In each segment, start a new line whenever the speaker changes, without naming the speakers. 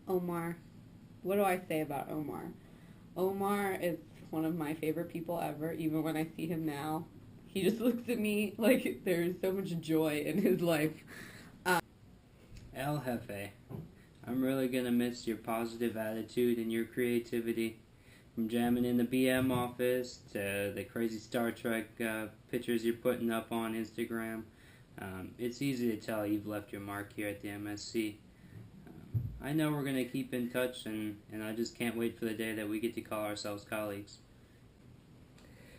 Omar. What do I say about Omar? Omar is one of my favorite people ever. Even when I see him now, he just looks at me like there's so much joy in his life.
El Jefe, I'm really gonna miss your positive attitude and your creativity. From jamming in the BM office to the crazy Star Trek pictures you're putting up on Instagram. It's easy to tell you've left your mark here at the MSC. I know we're going to keep in touch, and I just can't wait for the day that we get to call ourselves colleagues.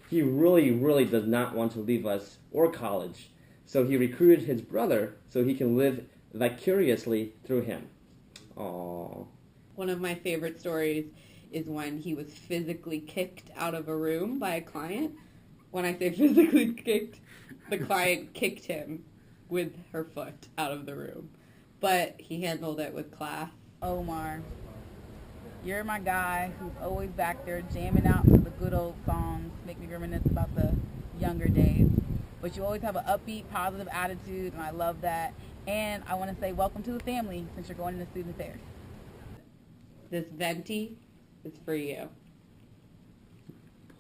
He really does not want to leave us or college, so he recruited his brother so he can live vicariously through him. Aww.
One of my favorite stories is when he was physically kicked out of a room by a client. When I say physically kicked, the client kicked him with her foot out of the room. But he handled it with class.
Omar, you're my guy who's always back there jamming out to the good old songs, make me reminisce about the younger days. But you always have an upbeat, positive attitude, and I love that. And I want to say welcome to the family since you're going into student affairs.
This venti is for you.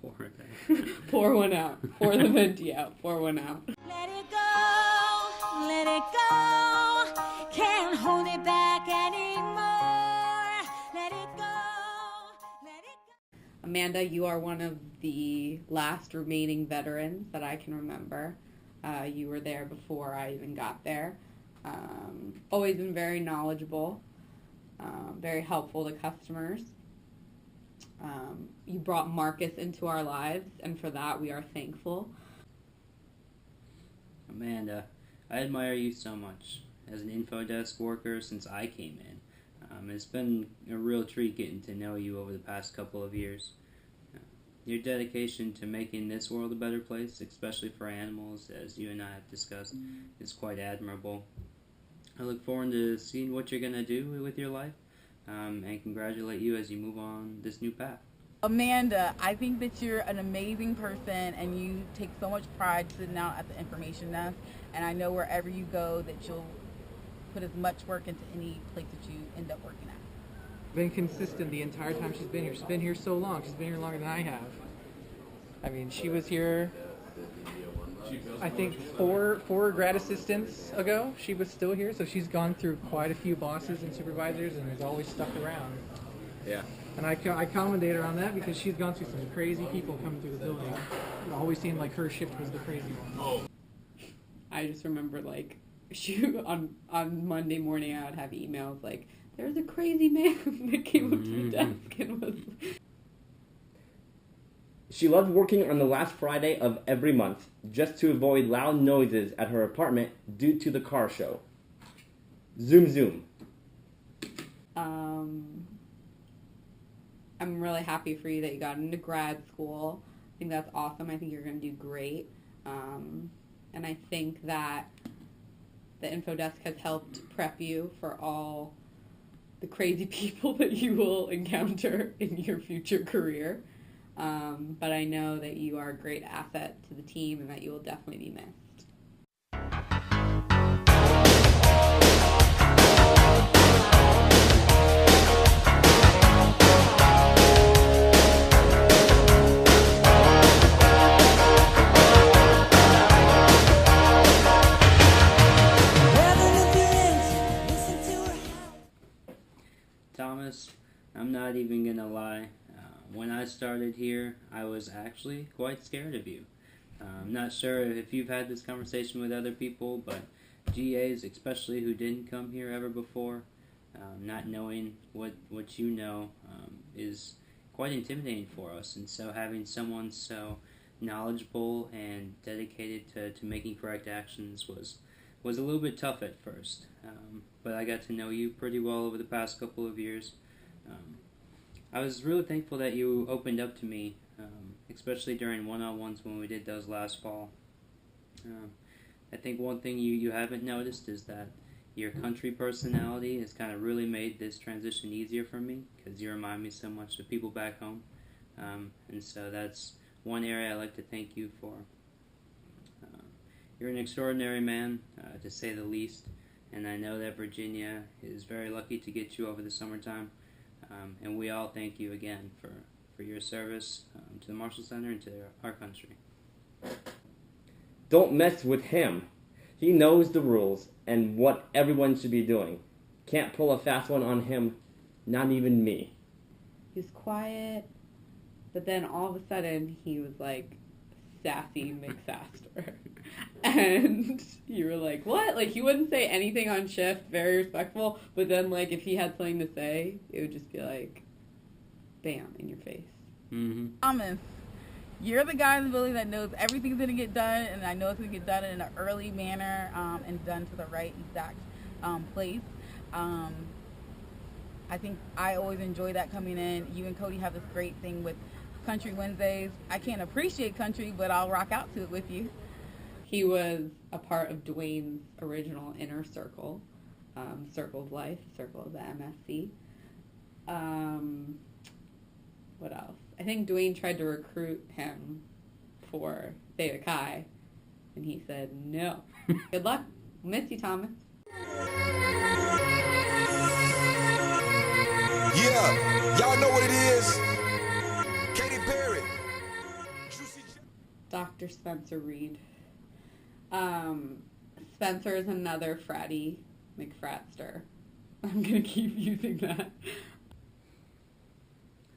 Pour it.
Pour one out. Pour the venti out. Pour one out.
Let it go, let it go. Can't hold it back anymore. Let it go, let it go.
Amanda, you are one of the last remaining veterans that I can remember. You were there before I even got there. Always been very knowledgeable, very helpful to customers. You brought Marcus into our lives, and for that we are thankful.
Amanda, I admire you so much. As an info desk worker since I came in, it's been a real treat getting to know you over the past couple of years. Your dedication to making this world a better place, especially for animals, as you and I have discussed, is quite admirable. I look forward to seeing what you're going to do with your life, and congratulate you as you move on this new path.
Amanda, I think that you're an amazing person and you take so much pride sitting out at the information desk, and I know wherever you go that you'll put as much work into any place that you end up working at.
Been consistent the entire time she's been here. She's been here so long. She's been here longer than I have. I mean, she was here, I think, four grad assistants ago. She was still here, so she's gone through quite a few bosses and supervisors and has always stuck around.
Yeah.
And I commendate her on that because she's gone through some crazy people coming through the building. It always seemed like her shift was the crazy one.
I just remember, like, on Monday morning I would have emails like, there's a crazy man that came up to the desk and was...
She loved working on the last Friday of every month just to avoid loud noises at her apartment due to the car show. Zoom zoom.
I'm really happy for you that you got into grad school. I think that's awesome. I think you're going to do great. And I think that the info desk has helped prep you for all the crazy people that you will encounter in your future career. But I know that you are a great asset to the team and that you will definitely be missed.
Thomas, I'm not even going to lie. When I started here, I was actually quite scared of you. I'm not sure if you've had this conversation with other people, but GAs, especially who didn't come here ever before, not knowing what you know is quite intimidating for us. And so having someone so knowledgeable and dedicated to making correct actions was a little bit tough at first. But I got to know you pretty well over the past couple of years. I was really thankful that you opened up to me, especially during one-on-ones when we did those last fall. I think one thing you haven't noticed is that your country personality has kind of really made this transition easier for me because you remind me so much of people back home. And so that's one area I'd like to thank you for. You're an extraordinary man, to say the least, and I know that Virginia is very lucky to get you over the summertime. And we all thank you again for your service to the Marshall Center and to our country.
Don't mess with him. He knows the rules and what everyone should be doing. Can't pull a fast one on him, not even me.
He was quiet, but then all of a sudden he was like sassy McSaster. And you were like, what? Like, he wouldn't say anything on shift, very respectful, but then, like, if he had something to say, it would just be like, bam, in your face.
Mm-hmm.
Thomas, you're the guy in the building that knows everything's going to get done, and I know it's going to get done in an early manner and done to the right exact place. I think I always enjoy that coming in. You and Cody have this great thing with Country Wednesdays. I can't appreciate country, but I'll rock out to it with you.
He was a part of Dwayne's original inner circle, Circle of Life, Circle of the MSC. What else? I think Dwayne tried to recruit him for Theta Chi, and he said no. Good luck. Miss you, Thomas.
Yeah, y'all know what it is. Katy Perry.
Dr. Spencer Reed. Spencer is another fratty McFratster. I'm going to keep using that.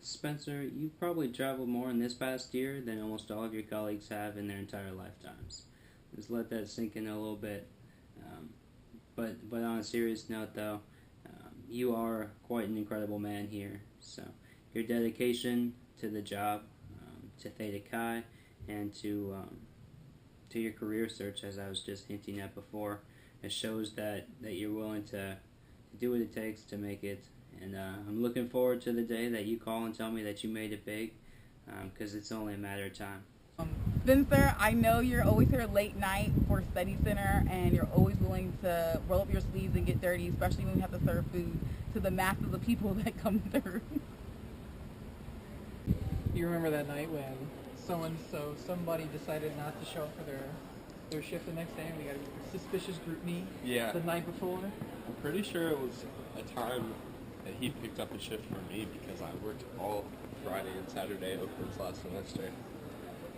Spencer, you've probably traveled more in this past year than almost all of your colleagues have in their entire lifetimes. Just let that sink in a little bit. But on a serious note, though, you are quite an incredible man here. So your dedication to the job, to Theta Chi, and to your career search, as I was just hinting at before, it shows that you're willing to do what it takes to make it. And I'm looking forward to the day that you call and tell me that you made it big, because it's only a matter of time.
Spencer, I know you're always here late night for Study Center, and you're always willing to roll up your sleeves and get dirty, especially when we have to serve food to the masses of people that come through.
You remember that night when somebody decided not to show up for their shift the next day, and we got a suspicious group meet the night before?
I'm pretty sure it was a time that he picked up a shift for me because I worked all Friday and Saturday Oakland's last semester.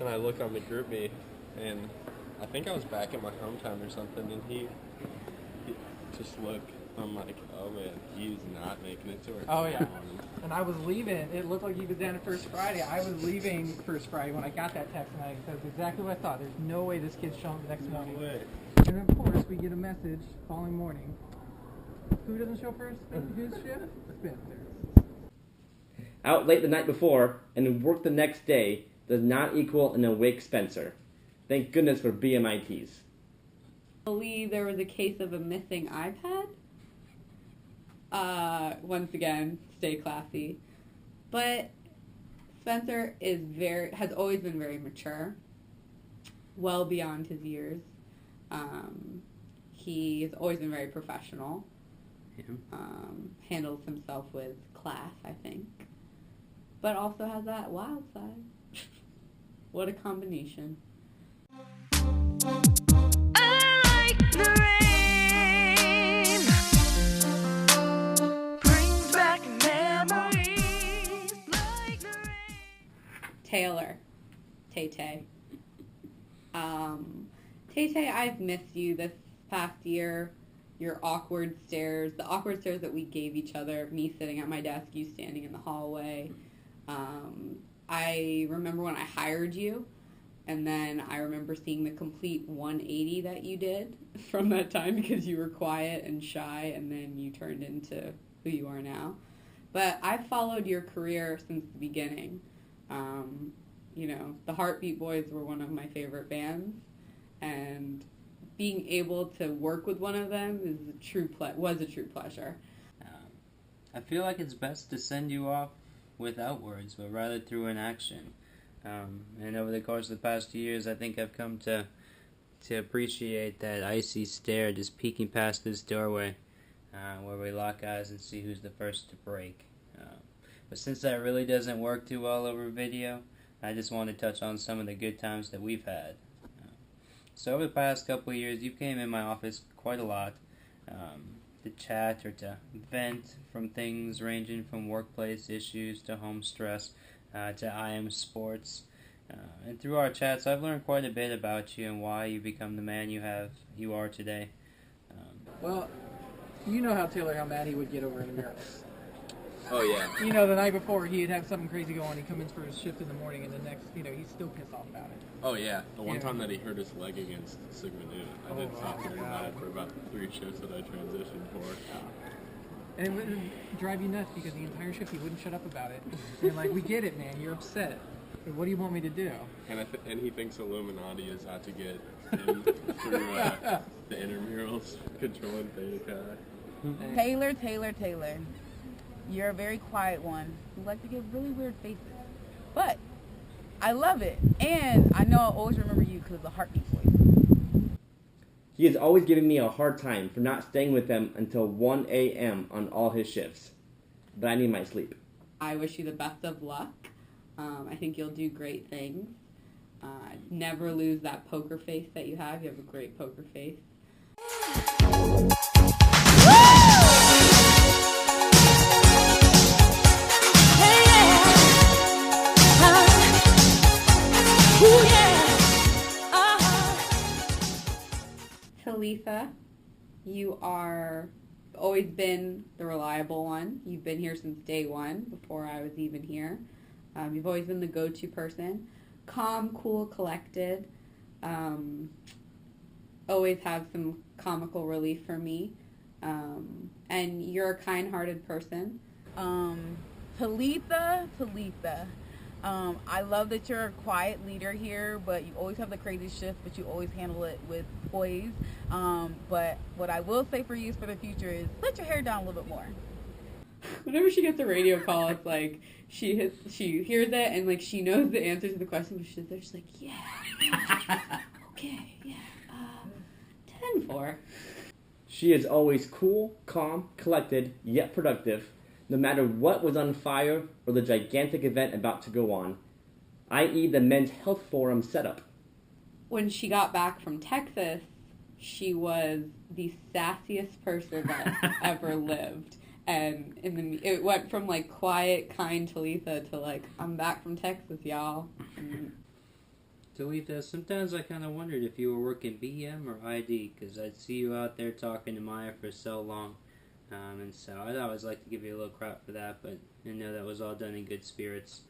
And I look on the group me, and I think I was back at my hometown or something, and he just looked. I'm like, oh man, he's not making it to work.
Oh yeah. And I was leaving. It looked like he was down at First Friday. I was leaving First Friday when I got that text, and that's exactly what I thought. There's no way this kid's showing up the next morning.
No way.
And then, of course, we get a message following morning. Who doesn't show first? Whose shift? Spencer.
Out late the night before and work the next day does not equal an awake Spencer. Thank goodness for BMITs.
I believe there was a case of a missing iPad. Once again, stay classy. But Spencer has always been very mature, well beyond his years. He has always been very professional.
Yeah.
Handles himself with class, I think. But also has that wild side. What a combination.
I like the rain. Brings back memories like the rain.
Taylor. Tay-Tay. Tay-Tay, I've missed you this past year. Your awkward stares, the awkward stares that we gave each other, me sitting at my desk, you standing in the hallway. I remember when I hired you, and then I remember seeing the complete 180 that you did from that time because you were quiet and shy, and then you turned into who you are now. But I've followed your career since the beginning. The Heartbeat Boys were one of my favorite bands, and being able to work with one of them was a true pleasure.
I feel like it's best to send you off without words, but rather through an action. And over the course of the past 2 years, I think I've come to to appreciate that icy stare just peeking past this doorway where we lock eyes and see who's the first to break. But since that really doesn't work too well over video, I just want to touch on some of the good times that we've had. So over the past couple of years, you came in my office quite a lot to chat or to vent from things ranging from workplace issues to home stress to IM sports. And through our chats, I've learned quite a bit about you and why you become the man you are today.
Well, you know how mad he would get over intramurals.
Oh, yeah.
You know, the night before, he'd have something crazy go on. He'd come in for his shift in the morning, and the next, he's still pissed off about it.
Oh, yeah. The one
Yeah.
time that he hurt his leg against Sigma Nu, I didn't stop hearing about it for about 3 shifts that I transitioned for.
And it wouldn't drive you nuts because the entire shift he wouldn't shut up about it. And like, we get it, man. You're upset. But what do you want me to do?
And he thinks Illuminati is out to get him through the intramurals, controlling Theta Chi.
Taylor. You're a very quiet one who likes to give really weird faces. But I love it. And I know I'll always remember you because of the heartbeat voice.
He is always giving me a hard time for not staying with them until 1 a.m. on all his shifts. But I need my sleep.
I wish you the best of luck. I think you'll do great things. Never lose that poker face that you have. You have a great poker face. Talitha, you are always been the reliable one. You've been here since day one, before I was even here. You've always been the go-to person. Calm, cool, collected. Always have some comical relief for me. And you're a kind-hearted person.
Talitha. I love that you're a quiet leader here, but you always have the crazy shift, but you always handle it with poise. But what I will say for you for the future is let your hair down a little bit more.
Whenever she gets a radio call, it's like she hears it and like she knows the answer to the question, but she's just like, yeah, okay, yeah, 10-4.
She is always cool, calm, collected, yet productive, no matter what was on fire or the gigantic event about to go on, i.e. the Men's Health Forum setup.
When she got back from Texas, she was the sassiest person that ever lived. And it went from like quiet, kind Talitha to like, I'm back from Texas, y'all.
Talitha, sometimes I kind of wondered if you were working BM or ID, because I'd see you out there talking to Maya for so long. And so I'd always like to give you a little crap for that, but I know that was all done in good spirits.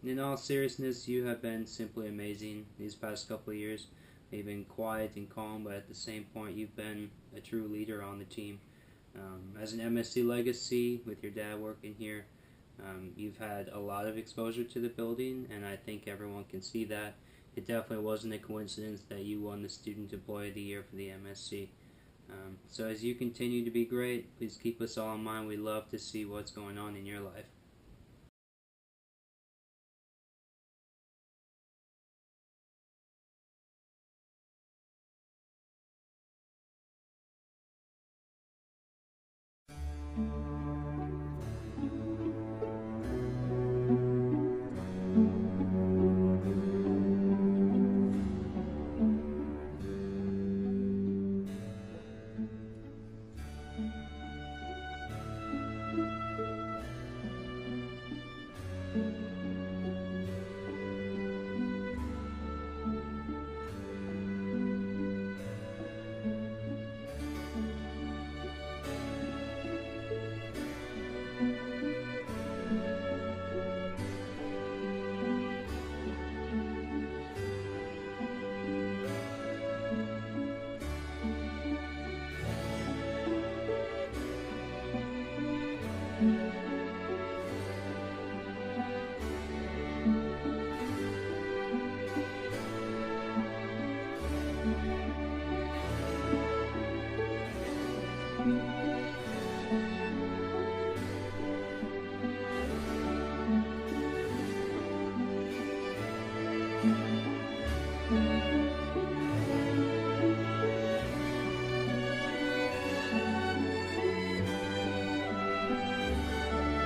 In all seriousness, you have been simply amazing these past couple of years. You've been quiet and calm, but at the same point, you've been a true leader on the team. As an MSC legacy, with your dad working here, you've had a lot of exposure to the building, and I think everyone can see that. It definitely wasn't a coincidence that you won the Student Employee of the Year for the MSC. So as you continue to be great, please keep us all in mind. We love to see what's going on in your life.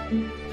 Thank